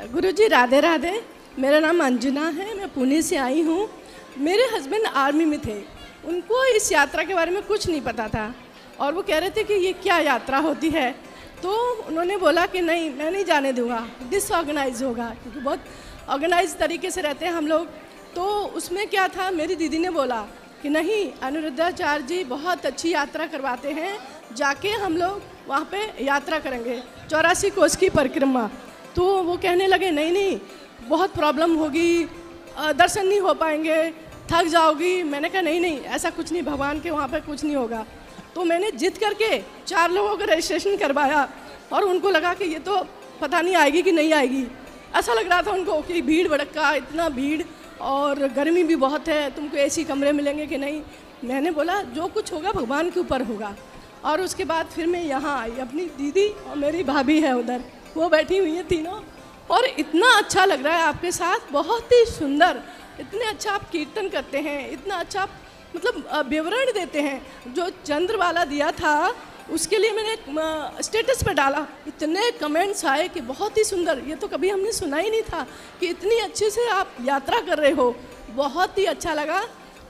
गुरुजी राधे राधे। मेरा नाम अंजना है, मैं पुणे से आई हूँ। मेरे हस्बैंड आर्मी में थे, उनको इस यात्रा के बारे में कुछ नहीं पता था और वो कह रहे थे कि ये क्या यात्रा होती है। तो उन्होंने बोला कि नहीं, मैं नहीं जाने दूंगा, डिसऑर्गेनाइज होगा, क्योंकि बहुत ऑर्गेनाइज तरीके से रहते हैं हम लोग। तो उसमें क्या था, मेरी दीदी ने बोला कि नहीं, अनिरुद्धाचार्य जी बहुत अच्छी यात्रा करवाते हैं, जाके हम लोग वहाँ पे यात्रा करेंगे 84 कोस की परिक्रमा। तो वो कहने लगे नहीं नहीं, बहुत प्रॉब्लम होगी, दर्शन नहीं हो पाएंगे, थक जाओगी। मैंने कहा नहीं नहीं, ऐसा कुछ नहीं, भगवान के वहाँ पे कुछ नहीं होगा। तो मैंने जिद करके 4 लोगों का रजिस्ट्रेशन करवाया और उनको लगा कि ये तो पता नहीं आएगी कि नहीं आएगी। ऐसा लग रहा था उनको कि भीड़ भड़का, इतना भीड़ और गर्मी भी बहुत है, तुमको ऐसी कमरे मिलेंगे कि नहीं। मैंने बोला जो कुछ होगा भगवान के ऊपर होगा। और उसके बाद फिर मैं यहाँ आई, अपनी दीदी और मेरी भाभी है उधर, वो बैठी हुई हैं तीनों, और इतना अच्छा लग रहा है आपके साथ, बहुत ही सुंदर। इतने अच्छा आप कीर्तन करते हैं, इतना अच्छा आप मतलब विवरण देते हैं। जो चंद्र वाला दिया था उसके लिए मैंने स्टेटस पे डाला, इतने कमेंट्स आए कि बहुत ही सुंदर, ये तो कभी हमने सुना ही नहीं था कि इतनी अच्छे से आप यात्रा कर रहे हो। बहुत ही अच्छा लगा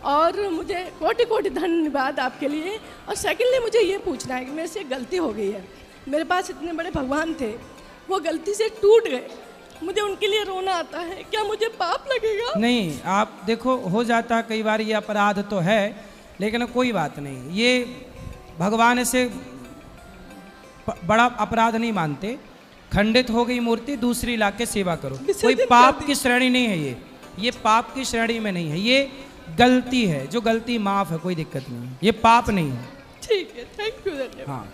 और मुझे कोटि कोटि धन्यवाद आपके लिए। और सेकेंडली मुझे ये पूछना है कि मेरे से गलती हो गई है, मेरे पास इतने बड़े भगवान थे, वो गलती से टूट गए, मुझे उनके लिए रोना आता है, क्या मुझे पाप लगेगा? नहीं, आप देखो, हो जाता कई बार, ये अपराध तो है, लेकिन कोई बात नहीं, ये भगवान से बड़ा अपराध नहीं मानते। खंडित हो गई मूर्ति, दूसरी ला के सेवा करो, कोई पाप की श्रेणी नहीं है ये पाप की श्रेणी में नहीं है, ये गलती है, जो गलती माफ है, कोई दिक्कत नहीं है, ये पाप नहीं है। ठीक है, थैंक यू। हाँ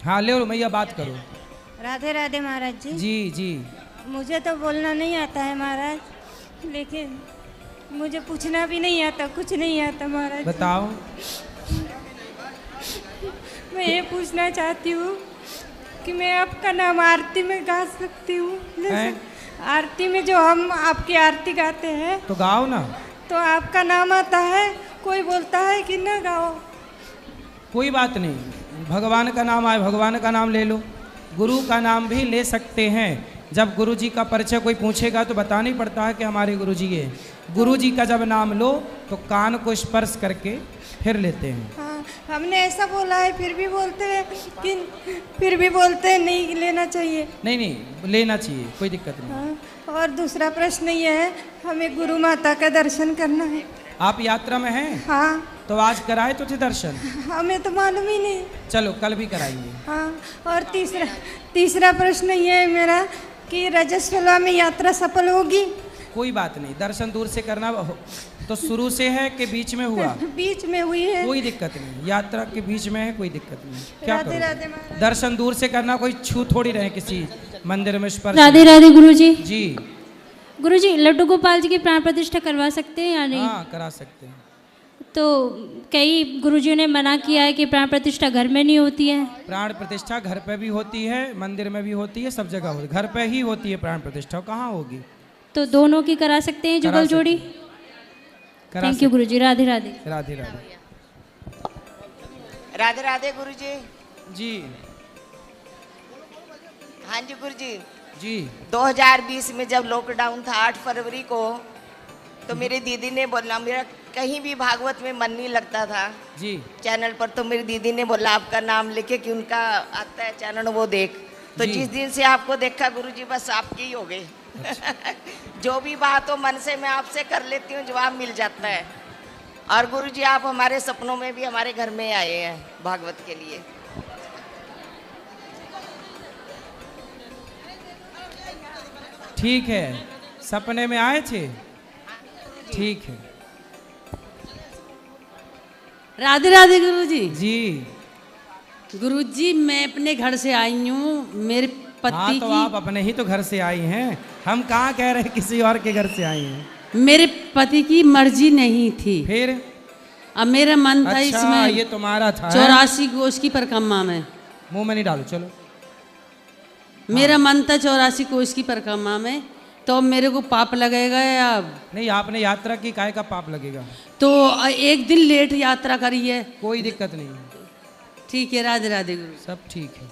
हाँ, ले लो मैया, बात करो। राधे राधे महाराज जी। जी जी। मुझे तो बोलना नहीं आता है महाराज, लेकिन मुझे पूछना भी नहीं आता, कुछ नहीं आता महाराज। बताओ। मैं ये पूछना चाहती हूँ कि मैं आपका नाम आरती में गा सकती हूँ? आरती में जो हम आपकी आरती गाते हैं तो गाओ ना। तो आपका नाम आता है, कोई बोलता है कि ना गाओ। कोई बात नहीं, भगवान का नाम आए, भगवान का नाम ले लो, गुरु का नाम भी ले सकते हैं। जब गुरु जी का परिचय कोई पूछेगा तो बताना ही पड़ता है कि हमारे गुरु जी है। गुरु जी का जब नाम लो तो कान को स्पर्श करके फिर लेते हैं। हाँ, हमने ऐसा बोला है, फिर भी बोलते हैं कि नहीं लेना चाहिए। नहीं नहीं, लेना चाहिए, कोई दिक्कत नहीं। हाँ, और दूसरा प्रश्न ये है, हमें गुरु माता का दर्शन करना है। आप यात्रा में हैं? हाँ। तो आज कराए तुझे दर्शन? हमें तो मालूम ही नहीं। चलो कल भी कराएंगे। हाँ, और तीसरा प्रश्न ये है मेरा कि रजस्वला में यात्रा सफल होगी? कोई बात नहीं, दर्शन दूर से करना तो शुरू से है कि बीच में हुआ? बीच में हुई है। कोई दिक्कत नहीं, यात्रा के बीच में है, कोई दिक्कत नहीं। क्या राधे राधे महाराज। दर्शन दूर से करना, कोई छू थोड़ी रहे किसी मंदिर में स्पर्श। राधे राधे गुरुजी। जी गुरुजी, लड्डू गोपाल जी की प्राण प्रतिष्ठा करवा सकते हैं या नहीं? हाँ, करा सकते हैं। तो कई गुरुजियों ने मना किया है कि प्राण प्रतिष्ठा घर में नहीं होती है। प्राण प्रतिष्ठा घर पे भी होती है, मंदिर में भी होती है, सब जगह होती है, घर पे ही होती है प्राण प्रतिष्ठा, कहाँ होगी? तो दोनों की करा सकते हैं जुगल जोड़ी? थैंक यू गुरुजी। राधे राधे। राधे राधे। राधे राधे गुरुजी। जी हाँ जी गुरुजी। जी। 2020 में जब लॉकडाउन था 8 फरवरी को, तो मेरी दीदी ने बोला, मेरा कहीं भी भागवत में मन नहीं लगता था जी चैनल पर, तो मेरी दीदी ने बोला आपका नाम लेके कि उनका आता है चैनल, वो देख। तो जिस दिन से आपको देखा गुरुजी, बस आपकी ही हो गई। अच्छा। जो भी बात हो मन से मैं आपसे कर लेती हूँ, जवाब मिल जाता है। और गुरुजी आप हमारे सपनों में भी हमारे घर में आए हैं भागवत के लिए। ठीक है, सपने में आए थे? ठीक है। राधे राधे गुरुजी। जी गुरुजी, मैं अपने घर से आई हूँ, मेरे पति हाँ, तो आप अपने ही तो घर से आई हैं, हम कहाँ कह रहे हैं किसी और के घर से आई हैं। मेरे पति की मर्जी नहीं थी, फिर अब मेरा मन था अच्छा, इसमें ये तुम्हारा था? 84 कोष की परिक्रमा में। मुंह में नहीं डालो, चलो। मेरा मन था 84 कोष की परिक्रमा में, तो मेरे को पाप लगेगा या नहीं? आपने यात्रा की, काय का पाप लगेगा? तो एक दिन लेट यात्रा करी है। कोई दिक्कत नहीं। ठीक है, राधे राधे गुरु। सब ठीक है।